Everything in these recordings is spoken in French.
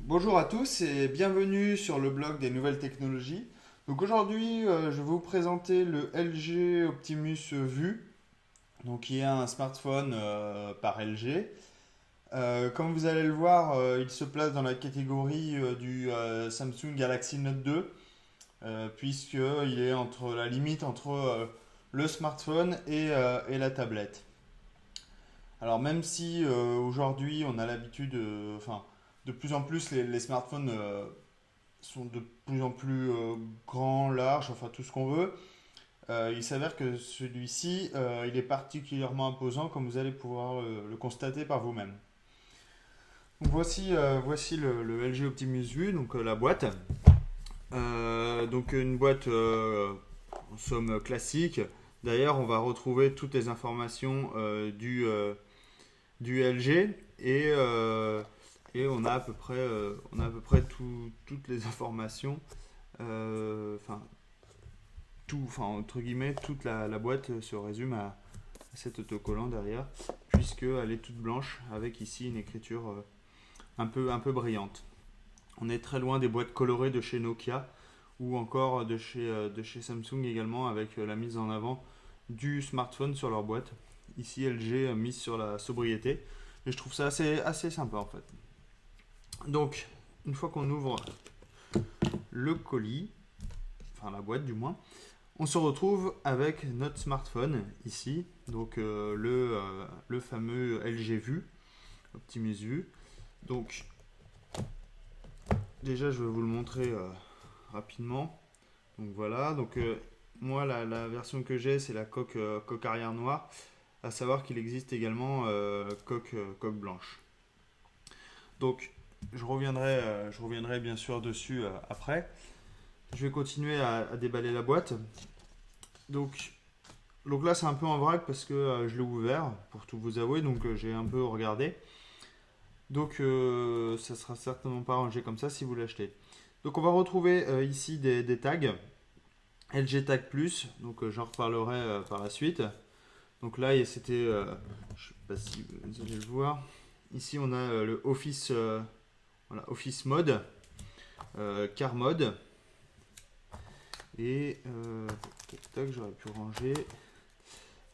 Bonjour à tous et bienvenue sur le blog des nouvelles technologies. Donc aujourd'hui, je vais vous présenter le LG Optimus Vue, donc qui est un smartphone par LG. Comme vous allez le voir, il se place dans la catégorie du Samsung Galaxy Note 2, puisqu'il est entre la limite entre le smartphone et la tablette. Alors même si aujourd'hui on a l'habitude, enfin de plus en plus les smartphones sont de plus en plus grands, larges, enfin tout ce qu'on veut. Il s'avère que celui-ci, il est particulièrement imposant, comme vous allez pouvoir le constater par vous-même. Donc voici le LG Optimus Vue, donc la boîte. Donc une boîte en somme classique. D'ailleurs, on va retrouver toutes les informations du LG et on a à peu près toutes les informations. Enfin, entre guillemets, toute la boîte se résume à cet autocollant derrière, puisqu'elle est toute blanche avec ici une écriture un peu brillante. On est très loin des boîtes colorées de chez Nokia ou encore de chez Samsung également avec la mise en avant du smartphone sur leur boîte. Ici, LG mise sur la sobriété et je trouve ça assez sympa en fait. Donc, une fois qu'on ouvre le colis, enfin la boîte du moins, on se retrouve avec notre smartphone ici, donc le fameux LG Vue, Optimus Vue. Donc déjà je vais vous le montrer rapidement. Donc voilà, donc moi la version que j'ai c'est la coque arrière noire, à savoir qu'il existe également coque blanche. Donc je reviendrai bien sûr dessus après. Je vais continuer à déballer la boîte. Donc, donc là, c'est un peu en vrac parce que je l'ai ouvert, pour tout vous avouer, donc j'ai un peu regardé. Donc, ça sera certainement pas rangé comme ça si vous l'achetez. Donc, on va retrouver ici des tags. LG Tag Plus, donc j'en reparlerai par la suite. Donc là, c'était, je sais pas si vous allez le voir. Ici, on a le Office, voilà, Office Mode, Car Mode. Et tac, j'aurais pu ranger.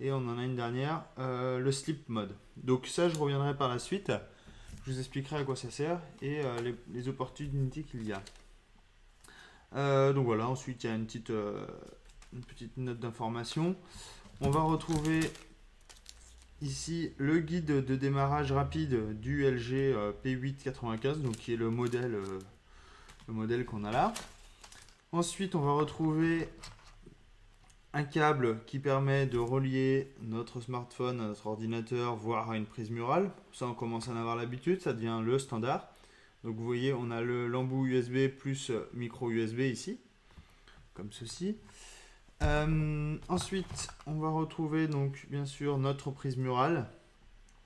Et on en a une dernière, le Sleep Mode. Donc ça, je reviendrai par la suite. Je vous expliquerai à quoi ça sert et les opportunités qu'il y a. Donc voilà, ensuite il y a une petite note d'information. On va retrouver ici le guide de démarrage rapide du LG P895, donc qui est le modèle qu'on a là. Ensuite, on va retrouver un câble qui permet de relier notre smartphone à notre ordinateur, voire à une prise murale. Ça, on commence à en avoir l'habitude, ça devient le standard. Donc vous voyez, on a l'embout USB plus micro USB ici, comme ceci. Ensuite, on va retrouver donc bien sûr notre prise murale,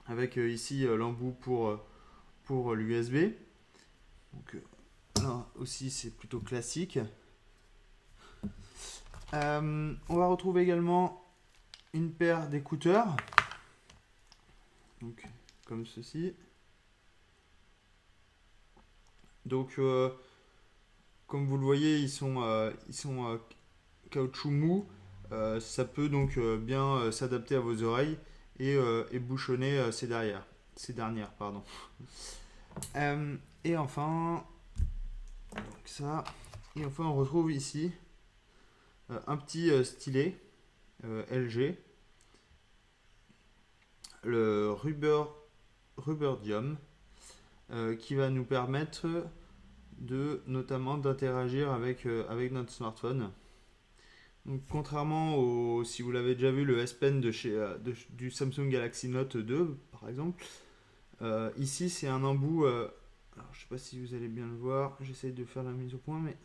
avec ici l'embout pour l'USB. Donc là aussi, c'est plutôt classique. On va retrouver également une paire d'écouteurs, donc comme ceci. Donc comme vous le voyez, ils sont caoutchouc mou. Ça peut donc bien s'adapter à vos oreilles et bouchonner ces dernières, pardon. Et enfin, donc ça. Et enfin, on retrouve ici un petit stylet LG, le Ruberdium, qui va nous permettre notamment d'interagir avec notre smartphone. Donc, contrairement si vous l'avez déjà vu, le S Pen du Samsung Galaxy Note 2 par exemple, ici c'est un embout. Alors, je ne sais pas si vous allez bien le voir, j'essaie de faire la mise au point, mais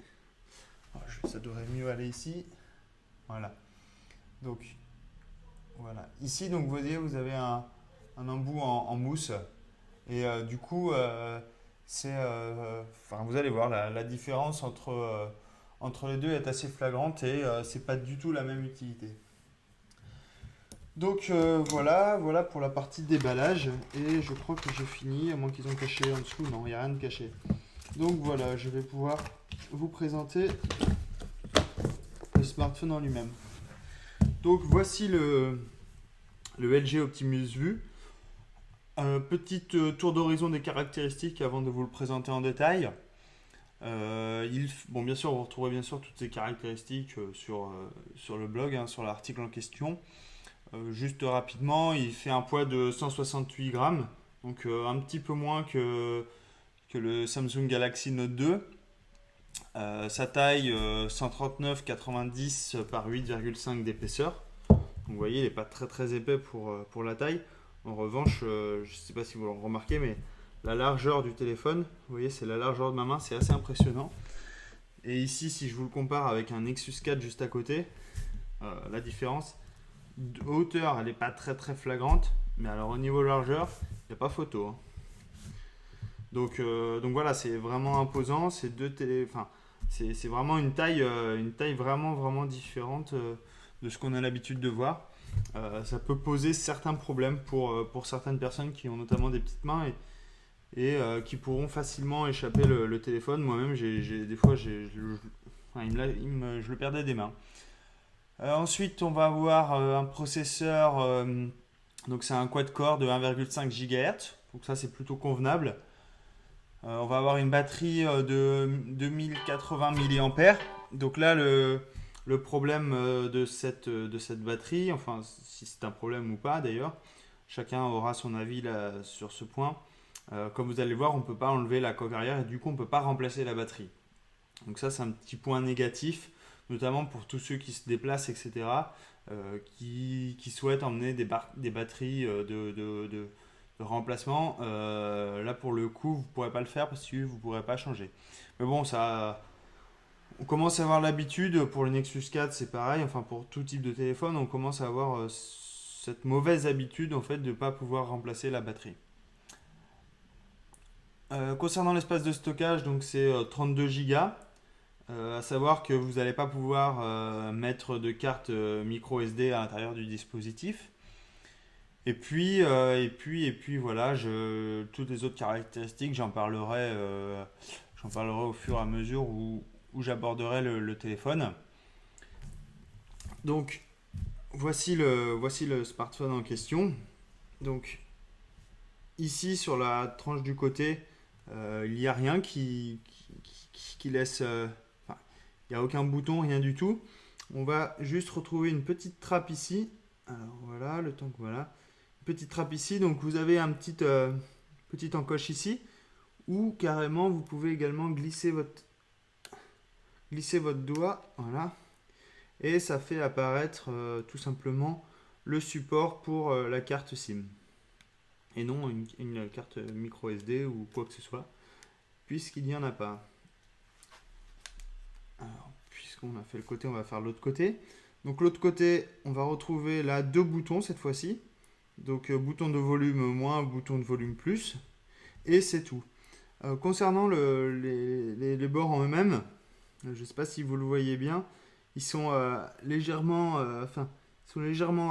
ça devrait mieux aller ici. Voilà. Donc, voilà. Ici, donc, vous voyez, vous avez un embout en mousse. Et du coup, vous allez voir, la différence entre les deux est assez flagrante et c'est pas du tout la même utilité. Donc voilà pour la partie déballage. Et je crois que j'ai fini, à moins qu'ils ont caché en dessous. Non, il n'y a rien de caché. Donc voilà, je vais pouvoir vous présenter le smartphone en lui-même. Donc voici le LG Optimus Vue. Petite tour d'horizon des caractéristiques avant de vous le présenter en détail. Bon, bien sûr, vous retrouverez bien sûr toutes ces caractéristiques sur le blog, hein, sur l'article en question. Juste rapidement, il fait un poids de 168 grammes, donc un petit peu moins que le Samsung Galaxy Note 2. Sa taille 139,90 par 8,5 d'épaisseur. Donc vous voyez, il n'est pas très très épais pour la taille. En revanche, je ne sais pas si vous le remarquez, mais la largeur du téléphone, vous voyez, c'est la largeur de ma main, c'est assez impressionnant. Et ici, si je vous le compare avec un Nexus 4 juste à côté, la différence de hauteur, elle n'est pas très très flagrante, mais alors au niveau largeur, il n'y a pas photo, hein. Donc voilà, c'est vraiment imposant. C'est vraiment une taille vraiment vraiment différente de ce qu'on a l'habitude de voir. Ça peut poser certains problèmes pour certaines personnes qui ont notamment des petites mains et qui pourront facilement échapper le téléphone. Moi-même, des fois, je le perdais des mains. Ensuite, on va avoir un processeur, donc c'est un quad-core de 1,5 GHz, donc ça c'est plutôt convenable. On va avoir une batterie de 2080 mAh. Donc là, le problème de cette batterie, enfin si c'est un problème ou pas d'ailleurs, chacun aura son avis là, sur ce point. Comme vous allez voir, on ne peut pas enlever la coque arrière et du coup on ne peut pas remplacer la batterie. Donc ça c'est un petit point négatif, notamment pour tous ceux qui se déplacent, etc., qui souhaitent emmener des batteries de remplacement. Là pour le coup vous ne pourrez pas le faire parce que vous ne pourrez pas changer. Mais bon, on commence à avoir l'habitude. Pour le Nexus 4 c'est pareil, enfin pour tout type de téléphone on commence à avoir cette mauvaise habitude en fait de ne pas pouvoir remplacer la batterie. Concernant l'espace de stockage, donc c'est 32 Go. À savoir que vous n'allez pas pouvoir mettre de carte micro SD à l'intérieur du dispositif. Et puis voilà, toutes les autres caractéristiques, j'en parlerai au fur et à mesure où j'aborderai le téléphone. Donc voici le smartphone en question. Donc ici sur la tranche du côté, il n'y a rien qui laisse. Il n'y a aucun bouton, rien du tout. On va juste retrouver une petite trappe ici. Alors voilà, le temps que voilà. Une petite trappe ici. Donc vous avez un petite encoche ici. Ou carrément vous pouvez également glisser votre doigt. Voilà. Et ça fait apparaître tout simplement le support pour la carte SIM. Et non une carte micro SD ou quoi que ce soit. Puisqu'il n'y en a pas. Alors, puisqu'on a fait le côté, on va faire l'autre côté. Donc l'autre côté, on va retrouver là 2 boutons cette fois-ci. Donc bouton de volume moins, bouton de volume plus. Et c'est tout. Concernant les bords en eux-mêmes, je ne sais pas si vous le voyez bien, ils sont légèrement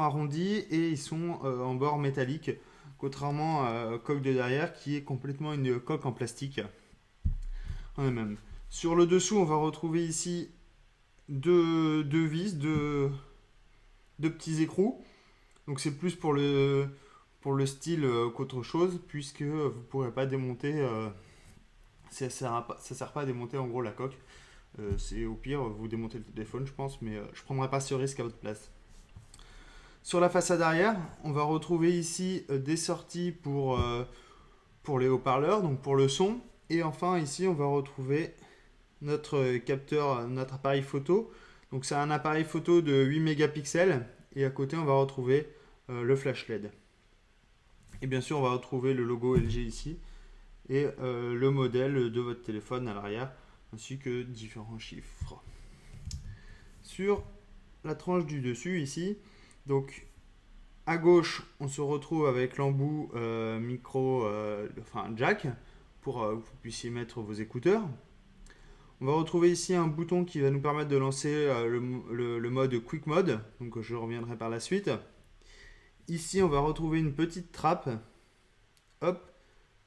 arrondis et ils sont en bord métallique, contrairement à la coque de derrière qui est complètement une coque en plastique en eux-mêmes. Sur le dessous, on va retrouver ici deux vis, deux petits écrous. Donc c'est plus pour le style qu'autre chose, puisque vous ne pourrez pas démonter. Ça ne sert pas à démonter en gros la coque. C'est au pire, vous démontez le téléphone, je pense, mais je ne prendrai pas ce risque à votre place. Sur la façade arrière, on va retrouver ici des sorties pour les haut-parleurs, donc pour le son. Et enfin, ici, on va retrouver notre capteur, notre appareil photo. Donc c'est un appareil photo de 8 mégapixels et à côté on va retrouver le flash LED. Et bien sûr on va retrouver le logo LG ici et le modèle de votre téléphone à l'arrière ainsi que différents chiffres. Sur la tranche du dessus ici, donc à gauche on se retrouve avec l'embout micro, jack pour que vous puissiez mettre vos écouteurs. On va retrouver ici un bouton qui va nous permettre de lancer le mode Quick Mode, donc je reviendrai par la suite. Ici, on va retrouver une petite trappe, hop,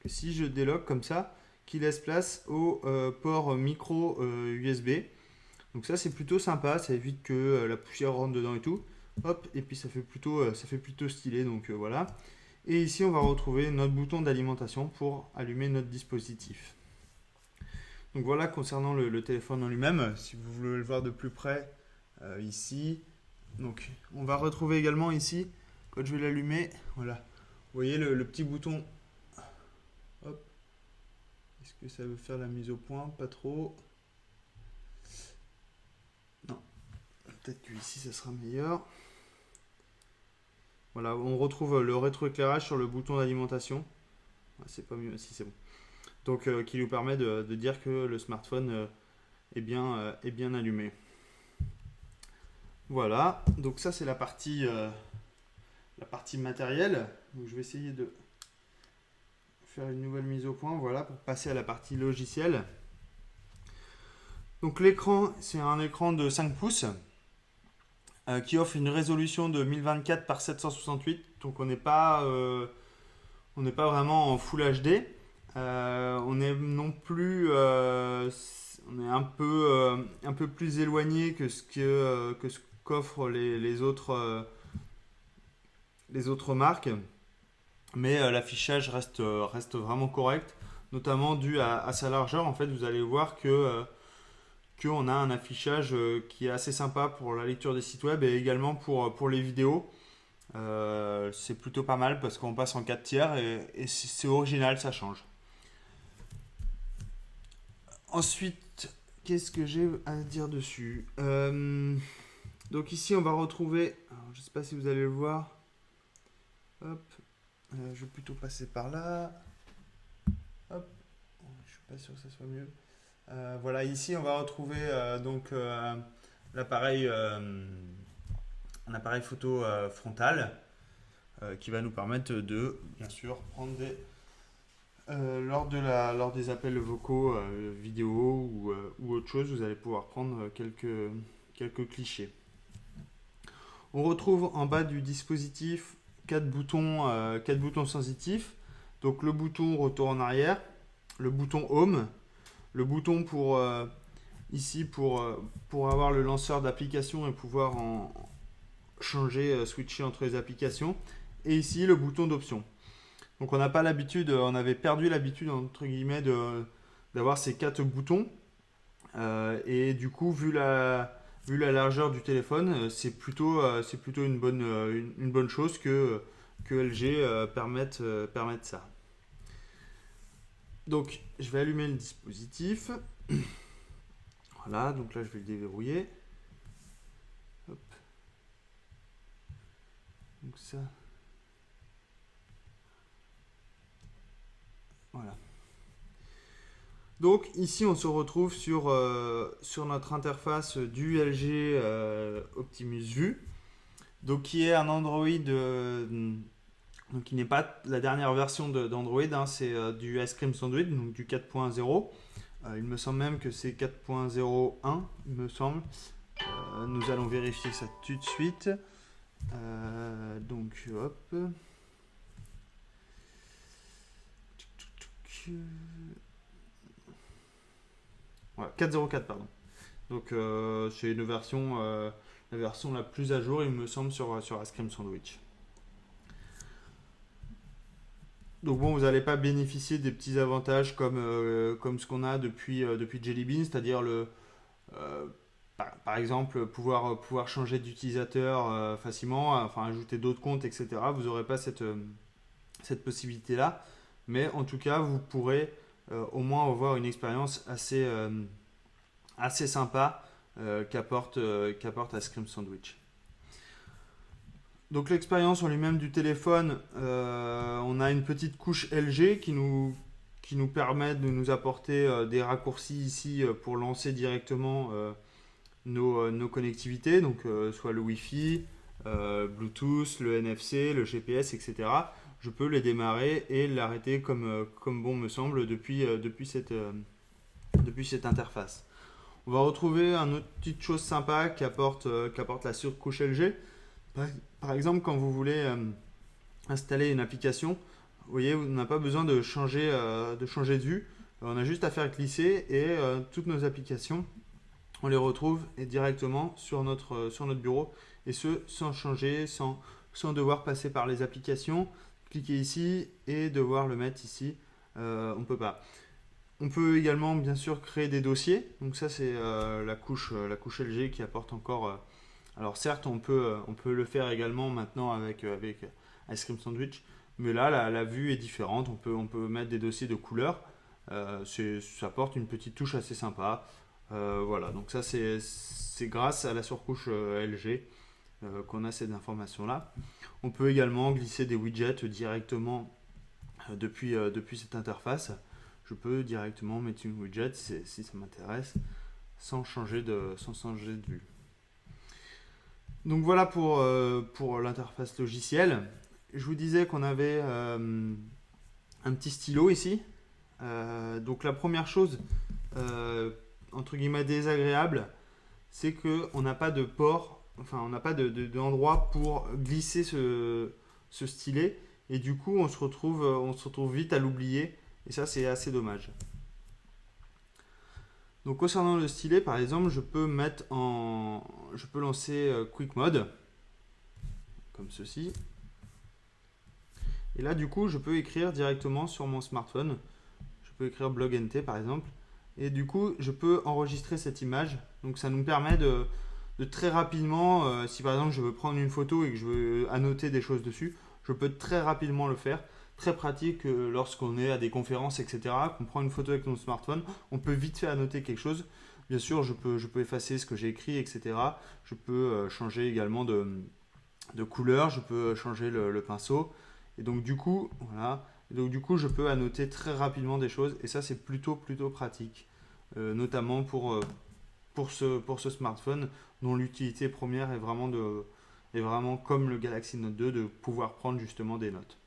que si je déloque comme ça, qui laisse place au port micro USB. Donc ça c'est plutôt sympa, ça évite que la poussière rentre dedans et tout. Hop, et puis ça fait plutôt stylé, donc voilà. Et ici on va retrouver notre bouton d'alimentation pour allumer notre dispositif. Donc voilà concernant le téléphone en lui-même. Si vous voulez le voir de plus près, ici. Donc on va retrouver également ici, quand je vais l'allumer, voilà. Vous voyez le petit bouton. Hop. Est-ce que ça veut faire la mise au point? Pas trop. Non. Peut-être que ici ça sera meilleur. Voilà, on retrouve le rétroéclairage sur le bouton d'alimentation. C'est pas mieux, si c'est bon. Donc qui nous permet de dire que le smartphone est bien allumé. Voilà, donc ça c'est la partie matérielle. Donc je vais essayer de faire une nouvelle mise au point, voilà, pour passer à la partie logicielle. Donc l'écran, c'est un écran de 5 pouces qui offre une résolution de 1024 par 768. Donc on n'est pas vraiment en Full HD. On est non plus, on est un peu plus éloigné que ce qu'offrent les autres marques, mais l'affichage reste vraiment correct, notamment dû à sa largeur. En fait, vous allez voir qu'on a un affichage qui est assez sympa pour la lecture des sites web et également pour les vidéos. C'est plutôt pas mal parce qu'on passe en 4 tiers et c'est original, ça change. Ensuite, qu'est-ce que j'ai à dire dessus? Donc ici, on va retrouver, alors, je ne sais pas si vous allez le voir. Hop, je vais plutôt passer par là. Hop, je suis pas sûr que ça soit mieux. Voilà, ici, on va retrouver donc l'appareil, un appareil photo frontal qui va nous permettre de, bien sûr, prendre lors des appels vocaux, vidéo ou autre chose, vous allez pouvoir prendre quelques clichés. On retrouve en bas du dispositif 4 boutons sensitifs. Donc le bouton retour en arrière, le bouton home, le bouton pour avoir le lanceur d'application et pouvoir switcher entre les applications. Et ici le bouton d'option. Donc on avait perdu l'habitude entre guillemets d'avoir ces 4 boutons. Et du coup, vu la largeur du téléphone, c'est plutôt une bonne chose que LG permette ça. Donc je vais allumer le dispositif. Voilà, donc là je vais le déverrouiller. Hop. Donc ça. Voilà. Donc ici on se retrouve sur notre interface du LG Optimus Vue, donc qui est un Android, donc qui n'est pas la dernière version d'Android, hein, c'est du Ice Cream Sandwich, donc du 4.0. Il me semble même que c'est 4.01, il me semble. Nous allons vérifier ça tout de suite. Donc hop. Ouais, 4.04 pardon. Donc c'est une version, la version la plus à jour, il me semble, sur Ice Cream Sandwich. Donc bon, vous n'allez pas bénéficier des petits avantages comme ce qu'on a depuis Jelly Bean, c'est-à-dire par exemple pouvoir changer d'utilisateur facilement, enfin ajouter d'autres comptes, etc. Vous n'aurez pas cette possibilité-là, mais en tout cas, vous pourrez au moins avoir une expérience assez sympa qu'apporte Ice Cream Sandwich. Donc l'expérience en lui-même du téléphone, on a une petite couche LG qui nous permet de nous apporter des raccourcis ici pour lancer directement nos connectivités, donc soit le Wi-Fi, Bluetooth, le NFC, le GPS, etc. Je peux les démarrer et l'arrêter comme bon me semble depuis cette interface. On va retrouver une autre petite chose sympa qu'apporte la surcouche LG. Par exemple, quand vous voulez installer une application, vous voyez, on n'a pas besoin de changer de vue. On a juste à faire glisser et toutes nos applications, on les retrouve directement sur notre bureau, et ce sans changer, sans devoir passer par les applications, cliquer ici et devoir le mettre ici. On ne peut pas. On peut également bien sûr créer des dossiers. Donc ça c'est la couche LG qui apporte encore. Alors certes on peut le faire également maintenant avec Ice Cream Sandwich, mais là la vue est différente. On peut mettre des dossiers de couleurs. Ça apporte une petite touche assez sympa. Voilà, donc ça c'est grâce à la surcouche LG qu'on a cette information là. On peut également glisser des widgets directement depuis cette interface. Je peux directement mettre une widget si ça m'intéresse sans changer de vue. Donc voilà pour l'interface logicielle. Je vous disais qu'on avait un petit stylo ici. Donc la première chose entre guillemets désagréable, c'est qu'on n'a pas de port, enfin on n'a pas d'endroit pour glisser ce stylet, et du coup on se retrouve vite à l'oublier, et ça c'est assez dommage. Donc concernant le stylet, par exemple, je peux lancer Quick Mode comme ceci, et là du coup je peux écrire directement sur mon smartphone. Je peux écrire blog NT par exemple, et du coup je peux enregistrer cette image. Donc ça nous permet de très rapidement, si par exemple je veux prendre une photo et que je veux annoter des choses dessus, je peux très rapidement le faire. Très pratique lorsqu'on est à des conférences, etc., qu'on prend une photo avec notre smartphone, on peut vite fait annoter quelque chose. Bien sûr, je peux effacer ce que j'ai écrit, etc. Je peux changer également de couleur, je peux changer le pinceau. Et donc du coup, voilà. Donc du coup, je peux annoter très rapidement des choses, et ça c'est plutôt pratique, notamment pour ce smartphone dont l'utilité première est vraiment comme le Galaxy Note 2, de pouvoir prendre justement des notes.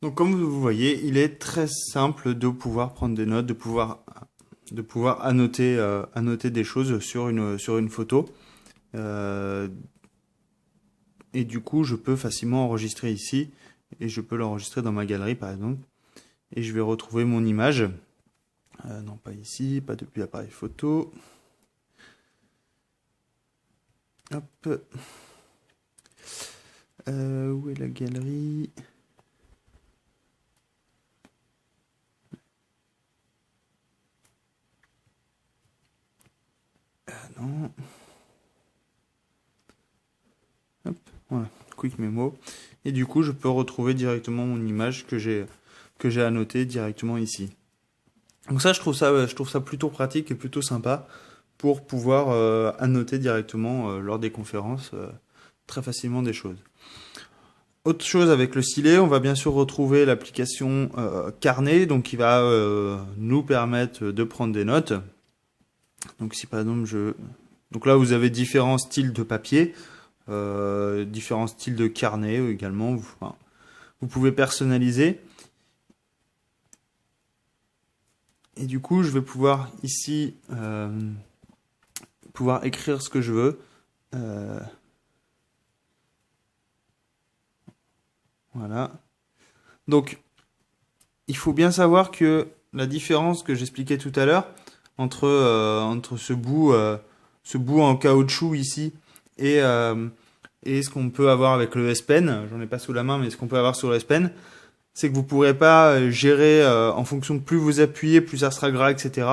Donc comme vous voyez, il est très simple de pouvoir prendre des notes, de pouvoir annoter des choses sur une photo. Et du coup, je peux facilement enregistrer ici, et je peux l'enregistrer dans ma galerie par exemple. Et je vais retrouver mon image. Non, pas ici, pas depuis l'appareil photo. Hop. Où est la galerie ? Non. Hop, voilà, Quick Memo. Et du coup, je peux retrouver directement mon image que j'ai annotée directement ici. Donc ça, je trouve ça plutôt pratique et plutôt sympa pour pouvoir annoter directement lors des conférences très facilement des choses. Autre chose avec le stylet, on va bien sûr retrouver l'application Carnet, donc qui va nous permettre de prendre des notes. Donc si par exemple donc là vous avez différents styles de papier, différents styles de carnet également. Vous pouvez personnaliser. Et du coup, je vais pouvoir ici pouvoir écrire ce que je veux. Voilà. Donc, il faut bien savoir que la différence que j'expliquais tout à l'heure entre ce bout en caoutchouc ici et ce qu'on peut avoir avec le S Pen, j'en ai pas sous la main, mais ce qu'on peut avoir sur le S Pen, c'est que vous pourrez pas gérer en fonction de plus vous appuyez, plus ça sera gras, etc.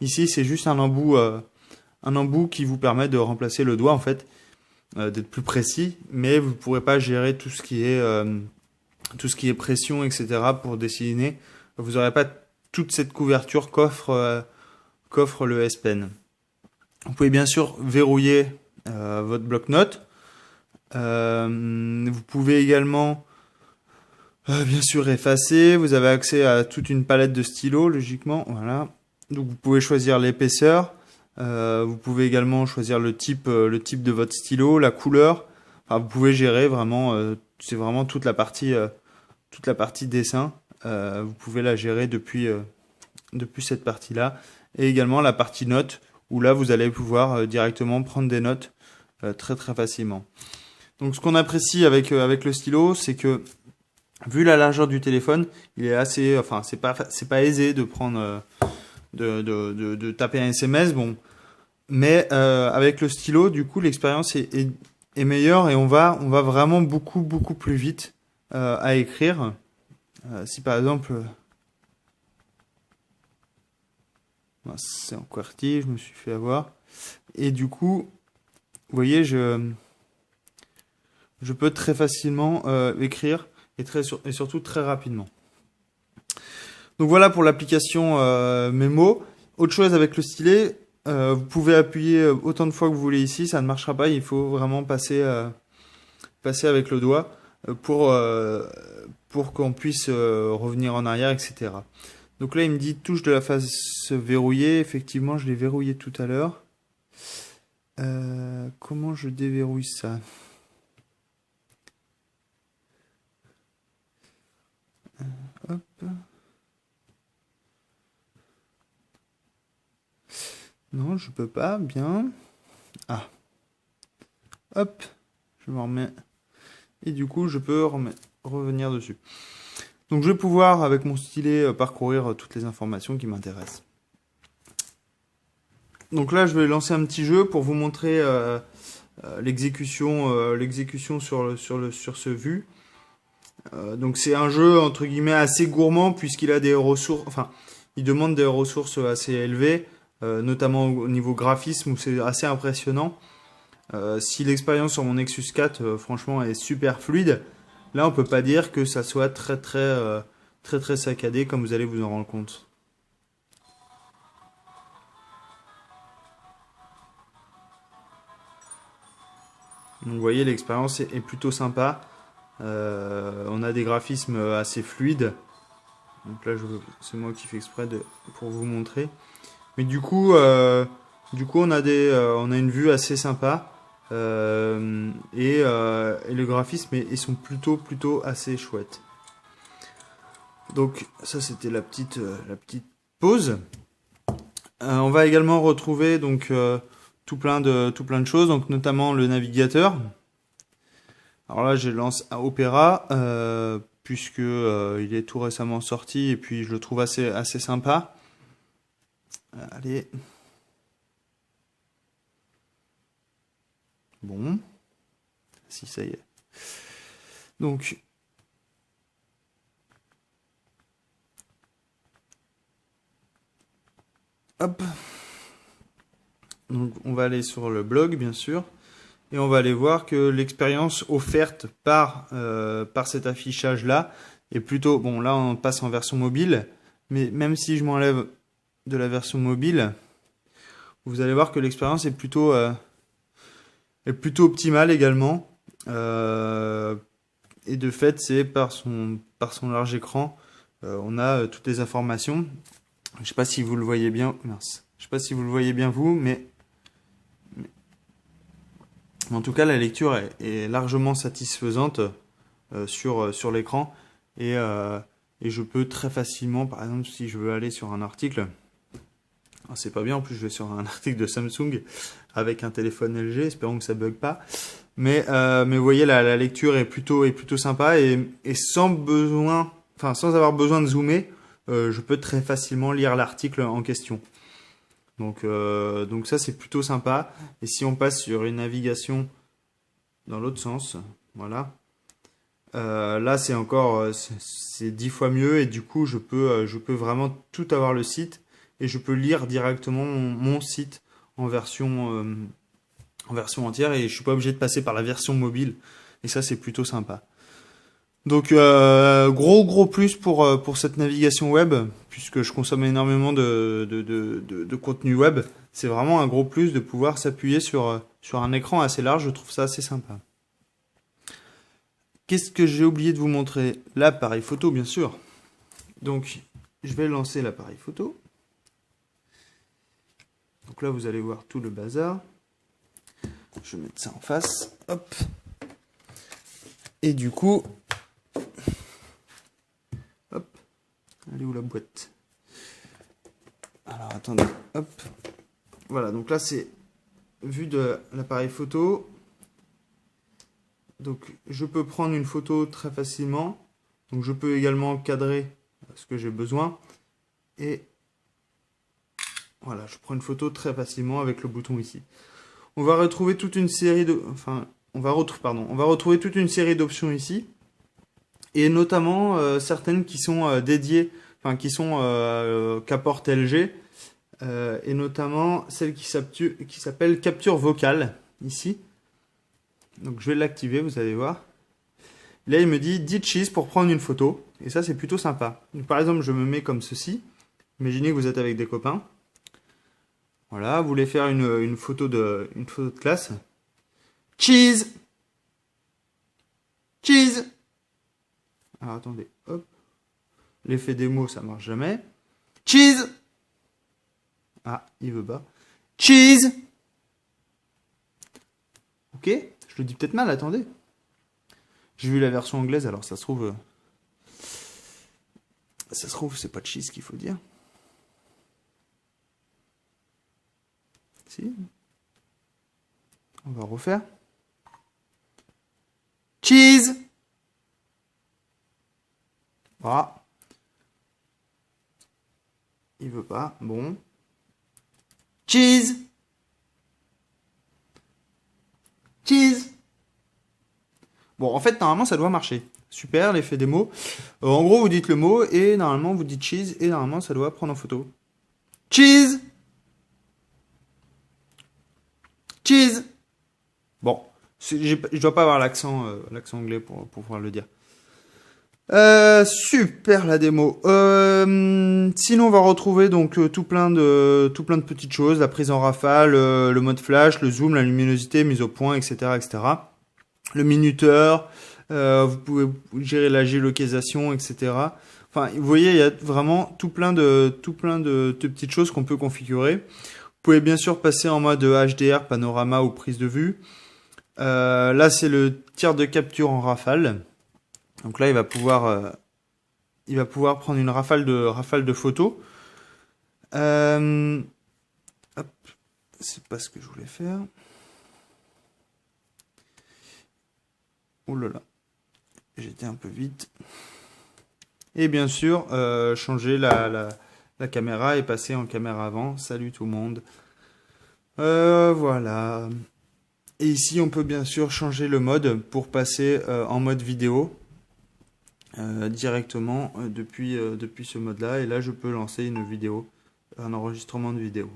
Ici, c'est juste un embout qui vous permet de remplacer le doigt en fait, d'être plus précis, mais vous pourrez pas gérer tout ce qui est pression, etc. pour dessiner. Vous n'aurez pas toute cette couverture qu'offre le S Pen. Vous pouvez bien sûr verrouiller votre bloc-notes. Vous pouvez également bien sûr effacer. Vous avez accès à toute une palette de stylos logiquement. Voilà. Donc vous pouvez choisir l'épaisseur. Vous pouvez également choisir le type de votre stylo, la couleur. Enfin, vous pouvez gérer vraiment. C'est vraiment toute la partie dessin. Vous pouvez la gérer depuis cette partie-là, et également la partie notes, où là vous allez pouvoir directement prendre des notes très très facilement. Donc ce qu'on apprécie avec le stylo, c'est que vu la largeur du téléphone, il est assez, enfin, c'est pas aisé de prendre, de taper un SMS, bon. Mais avec le stylo, du coup, l'expérience est meilleure et on va vraiment beaucoup plus vite à écrire. Si par exemple, c'est en QWERTY, je me suis fait avoir. Et du coup, vous voyez, je peux très facilement écrire et surtout très rapidement. Donc voilà pour l'application Memo. Autre chose avec le stylet, vous pouvez appuyer autant de fois que vous voulez ici, ça ne marchera pas, il faut vraiment passer avec le doigt pour qu'on puisse revenir en arrière, etc. Donc là, il me dit touche de la face verrouillée. Effectivement, je l'ai verrouillé tout à l'heure. Comment je déverrouille ça? Hop. Non, je peux pas. Bien. Ah. Hop. Je me remets. Et du coup, je peux revenir dessus. Donc, je vais pouvoir, avec mon stylet, parcourir toutes les informations qui m'intéressent. Donc là, je vais lancer un petit jeu pour vous montrer l'exécution sur ce vu. Donc c'est un jeu entre guillemets assez gourmand puisqu'il a des ressources, enfin, il demande des ressources assez élevées, notamment au niveau graphisme où c'est assez impressionnant. Si l'expérience sur mon Nexus 4, franchement, est super fluide, là on peut pas dire que ça soit très saccadé comme vous allez vous en rendre compte. Donc vous voyez, l'expérience est plutôt sympa. On a des graphismes assez fluides. Donc là, c'est moi qui fais exprès pour vous montrer. Mais du coup, on a une vue assez sympa. Et le graphisme, ils sont plutôt assez chouettes. Donc ça, c'était la petite pause. On va également retrouver donc tout plein de choses, donc notamment le navigateur. Alors là, je lance un Opera puisque il est tout récemment sorti et puis je le trouve assez sympa. Allez. Bon. Si, ça y est. Donc. Hop. Donc on va aller sur le blog, bien sûr. Et on va aller voir que l'expérience offerte par cet affichage-là est plutôt... Bon, là, on passe en version mobile. Mais même si je m'enlève de la version mobile, vous allez voir que l'expérience est plutôt optimale également. Et de fait, c'est par son large écran, on a toutes les informations. Je ne sais pas si vous le voyez bien. Mince. Je sais pas si vous le voyez bien vous, mais en tout cas, la lecture est largement satisfaisante sur l'écran. Et je peux très facilement, par exemple, si je veux aller sur un article, c'est pas bien, en plus je vais sur un article de Samsung avec un téléphone LG, espérons que ça bug pas. Mais vous voyez, la lecture est plutôt sympa et sans avoir besoin de zoomer, je peux très facilement lire l'article en question. Donc ça c'est plutôt sympa. Et si on passe sur une navigation dans l'autre sens, voilà. Là c'est encore c'est 10 fois mieux et du coup je peux vraiment tout avoir le site et je peux lire directement mon site en version entière et je suis pas obligé de passer par la version mobile et ça c'est plutôt sympa. Donc gros plus pour cette navigation web puisque je consomme énormément de contenu web. C'est vraiment un gros plus de pouvoir s'appuyer sur un écran assez large, je trouve ça assez sympa. Qu'est-ce que j'ai oublié de vous montrer? L'appareil photo, bien sûr. Donc, je vais lancer l'appareil photo. Donc là, vous allez voir tout le bazar. Je vais mettre ça en face. Hop. Et du coup... Hop. Elle est où la boîte? Alors, attendez. Hop. Voilà, donc là, c'est vue de l'appareil photo. Donc, je peux prendre une photo très facilement, Donc je peux également cadrer ce que j'ai besoin. Et voilà, je prends une photo très facilement avec le bouton ici. On va retrouver toute une série de... Enfin, on va retrouver toute une série d'options ici. Et notamment certaines qui sont dédiées, enfin qui sont qu'apporte LG. Et notamment celle qui s'appelle capture vocale, ici. Donc je vais l'activer, vous allez voir. Là, il me dit « Dit cheese pour prendre une photo ». Et ça, c'est plutôt sympa. Donc, par exemple, je me mets comme ceci. Imaginez que vous êtes avec des copains. Voilà, vous voulez faire une photo de classe. Cheese! Cheese! Alors, attendez, hop. L'effet démo, ça marche jamais. Cheese! Ah, il veut pas. Cheese! Ok, je le dis peut-être mal, attendez. J'ai vu la version anglaise, alors ça se trouve... c'est pas cheese qu'il faut dire. Si. On va refaire. Cheese! Voilà. Il veut pas. Bon. Cheese! Cheese! Bon, en fait, normalement, ça doit marcher. Super, l'effet démo. En gros, vous dites le mot et normalement, vous dites cheese et normalement, ça doit prendre en photo. Cheese! Cheese! Bon, je dois pas avoir l'accent anglais pour pouvoir le dire. Super la démo. Sinon, on va retrouver donc tout plein de petites choses, la prise en rafale, le mode flash, le zoom, la luminosité, mise au point, etc., etc. Le minuteur, vous pouvez gérer la géolocalisation, etc. Enfin, vous voyez, il y a vraiment tout plein de petites choses qu'on peut configurer. Vous pouvez bien sûr passer en mode HDR, panorama ou prise de vue. Là, c'est le tir de capture en rafale. Donc là, il va pouvoir prendre une rafale de photos. Hop, c'est pas ce que je voulais faire. Oh là là, j'étais un peu vite. Et bien sûr, changer la caméra et passer en caméra avant. Salut tout le monde. Voilà. Et ici, on peut bien sûr changer le mode pour passer en mode vidéo. Directement depuis ce mode-là. Et là, je peux lancer une vidéo, un enregistrement de vidéo.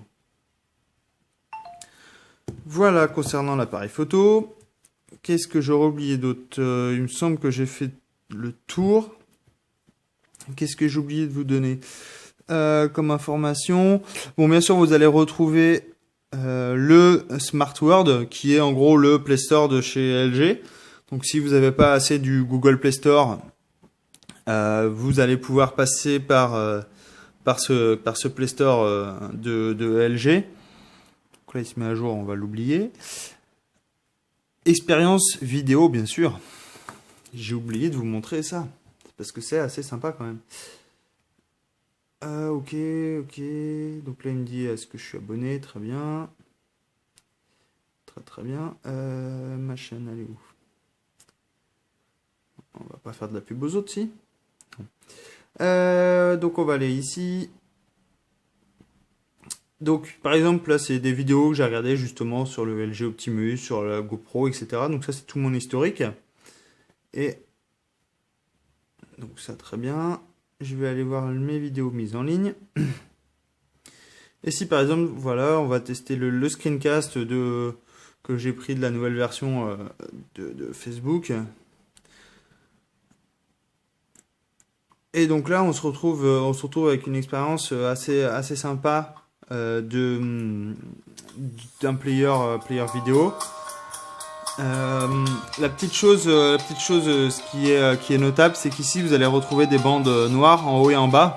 Voilà, concernant l'appareil photo. Qu'est-ce que j'aurais oublié d'autre? Il me semble que j'ai fait le tour. Qu'est-ce que j'ai oublié de vous donner comme information? Bon, bien sûr, vous allez retrouver le Smart World, qui est en gros le Play Store de chez LG. Donc, si vous n'avez pas assez du Google Play Store, vous allez pouvoir passer par ce Play Store de LG. Donc là, il se met à jour, on va l'oublier. Expérience vidéo, bien sûr. J'ai oublié de vous montrer ça, parce que c'est assez sympa quand même. Ok. Donc là, il me dit, est-ce que je suis abonné? Très bien. Très bien. Ma chaîne, elle est où? On va pas faire de la pub aux autres, si. Donc on va aller ici. Donc par exemple là c'est des vidéos que j'ai regardées justement sur le LG Optimus, sur la GoPro, etc. Donc ça c'est tout mon historique. Et donc ça très bien. Je vais aller voir mes vidéos mises en ligne. Et si par exemple voilà on va tester le screencast que j'ai pris de la nouvelle version de Facebook. Et donc là on se retrouve avec une expérience assez sympa d'un player vidéo. La petite chose qui est notable, c'est qu'ici vous allez retrouver des bandes noires en haut et en bas,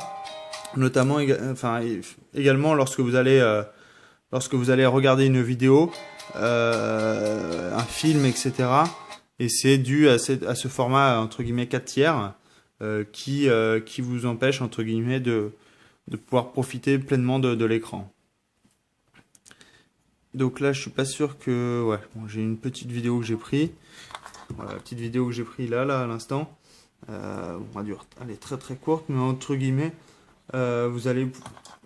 notamment également lorsque vous allez regarder une vidéo, un film, etc. Et c'est dû à ce format entre guillemets 4 tiers qui vous empêche entre guillemets de pouvoir profiter pleinement de l'écran. Donc là, je suis pas sûr que... Ouais, bon, j'ai une petite vidéo que j'ai pris. Voilà, la petite vidéo que j'ai pris là, à l'instant. On va dire, elle est très très courte, mais entre guillemets, vous allez, vous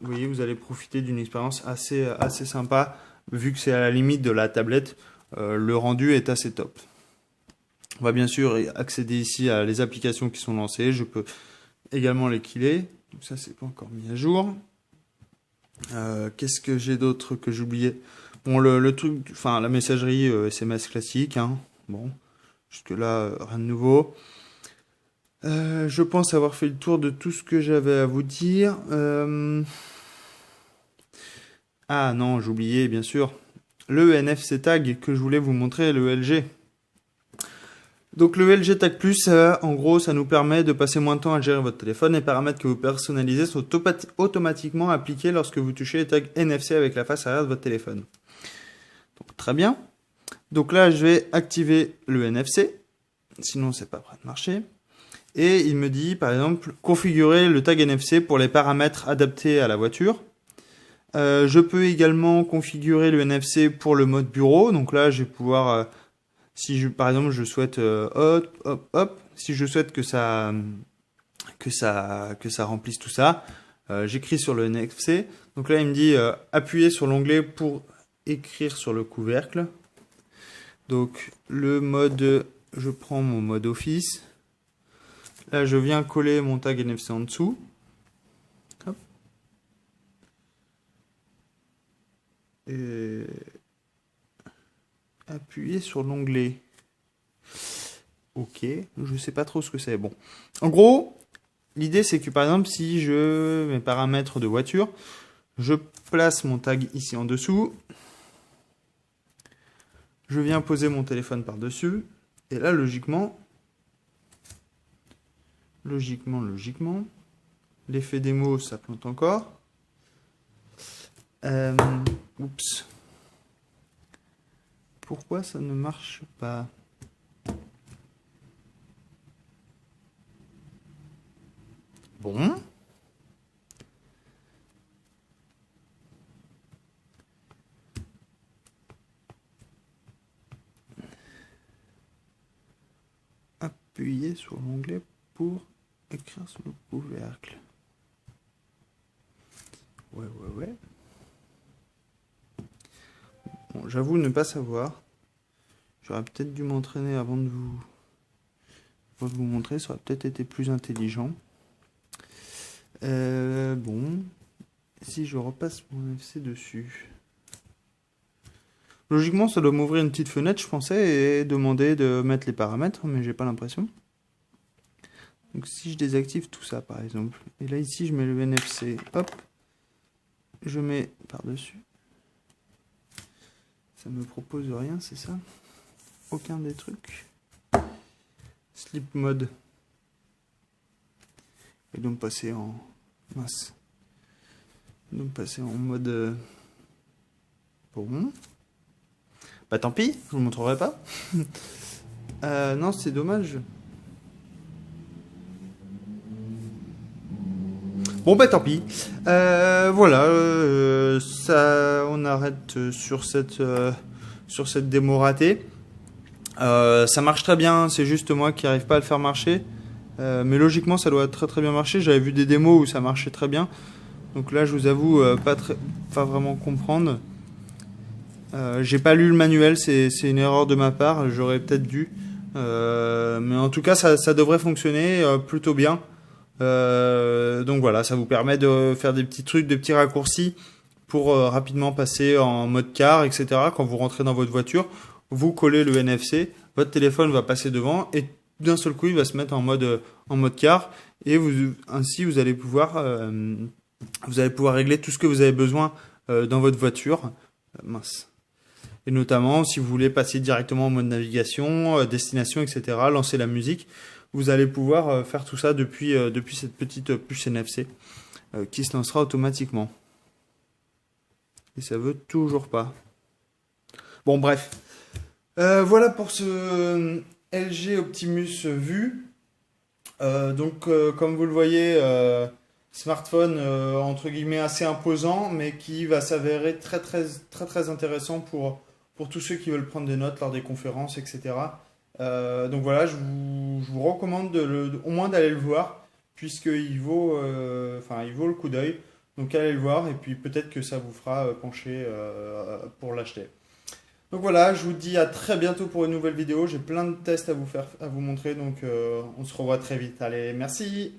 voyez, vous allez profiter d'une expérience assez sympa, vu que c'est à la limite de la tablette. Le rendu est assez top. On va bien sûr accéder ici à les applications qui sont lancées. Je peux également les killer. Donc ça, c'est pas encore mis à jour. Qu'est-ce que j'ai d'autre que j'oubliais? Bon, le truc, enfin, la messagerie SMS classique, hein. Bon, jusque-là, rien de nouveau. Je pense avoir fait le tour de tout ce que j'avais à vous dire. Ah non, j'oubliais, bien sûr, le NFC tag que je voulais vous montrer, le LG. Donc le LG Tag Plus, en gros, ça nous permet de passer moins de temps à gérer votre téléphone. Les paramètres que vous personnalisez sont automatiquement appliqués lorsque vous touchez les tags NFC avec la face arrière de votre téléphone. Donc très bien. Donc là, je vais activer le NFC, sinon c'est pas prêt de marcher. Et il me dit, par exemple, configurer le tag NFC pour les paramètres adaptés à la voiture. Je peux également configurer le NFC pour le mode bureau. Donc là, je vais pouvoir... si par exemple je souhaite si je souhaite que ça remplisse tout ça, j'écris sur le NFC. Donc là il me dit appuyer sur l'onglet pour écrire sur le couvercle. Donc le mode, je prends mon mode Office. Là je viens coller mon tag NFC en dessous. Hop. Et appuyer sur l'onglet. Ok, je sais pas trop ce que c'est. Bon, en gros, l'idée c'est que par exemple, si je mes paramètres de voiture, je place mon tag ici en dessous, je viens poser mon téléphone par-dessus, et là, logiquement, l'effet démo, ça plante encore. Oups. Pourquoi ça ne marche pas? Bon. Appuyez sur l'onglet pour écrire sur le couvercle. Ouais. Bon, j'avoue ne pas savoir. J'aurais peut-être dû m'entraîner avant de vous montrer. Ça aurait peut-être été plus intelligent. Bon. Si je repasse mon NFC dessus. Logiquement, ça doit m'ouvrir une petite fenêtre, je pensais, et demander de mettre les paramètres, mais j'ai pas l'impression. Donc si je désactive tout ça, par exemple, et là ici je mets le NFC, hop, je mets par-dessus. Ça me propose rien, c'est ça? Aucun des trucs. Sleep mode. Et donc passer en... mince. Donc passer en mode... Bon. Bah tant pis, je vous montrerai pas. Non, c'est dommage. Bon bah tant pis. Voilà, ça, on arrête sur cette démo ratée. Ça marche très bien, c'est juste moi qui n'arrive pas à le faire marcher. Mais logiquement, ça doit très très bien marcher. J'avais vu des démos où ça marchait très bien. Donc là, je vous avoue, pas vraiment comprendre. J'ai pas lu le manuel, c'est une erreur de ma part, j'aurais peut-être dû. Mais en tout cas, ça devrait fonctionner plutôt bien. Donc voilà, ça vous permet de faire des petits trucs, des petits raccourcis pour rapidement passer en mode car, etc. Quand vous rentrez dans votre voiture, vous collez le NFC, votre téléphone va passer devant et d'un seul coup, il va se mettre en mode car et ainsi vous allez pouvoir régler tout ce que vous avez besoin dans votre voiture. Mince. Et notamment, si vous voulez passer directement en mode navigation, destination, etc., lancer la musique, vous allez pouvoir faire tout ça depuis cette petite puce NFC qui se lancera automatiquement. Et ça veut toujours pas. Bon, bref. Voilà pour ce LG Optimus Vue. Comme vous le voyez, smartphone entre guillemets assez imposant, mais qui va s'avérer très très très très intéressant pour tous ceux qui veulent prendre des notes lors des conférences, etc. Donc voilà, je vous recommande au moins d'aller le voir, puisqu'il vaut, il vaut le coup d'œil. Donc allez le voir, et puis peut-être que ça vous fera pencher pour l'acheter. Donc voilà, je vous dis à très bientôt pour une nouvelle vidéo. J'ai plein de tests à vous montrer, donc on se revoit très vite. Allez, merci!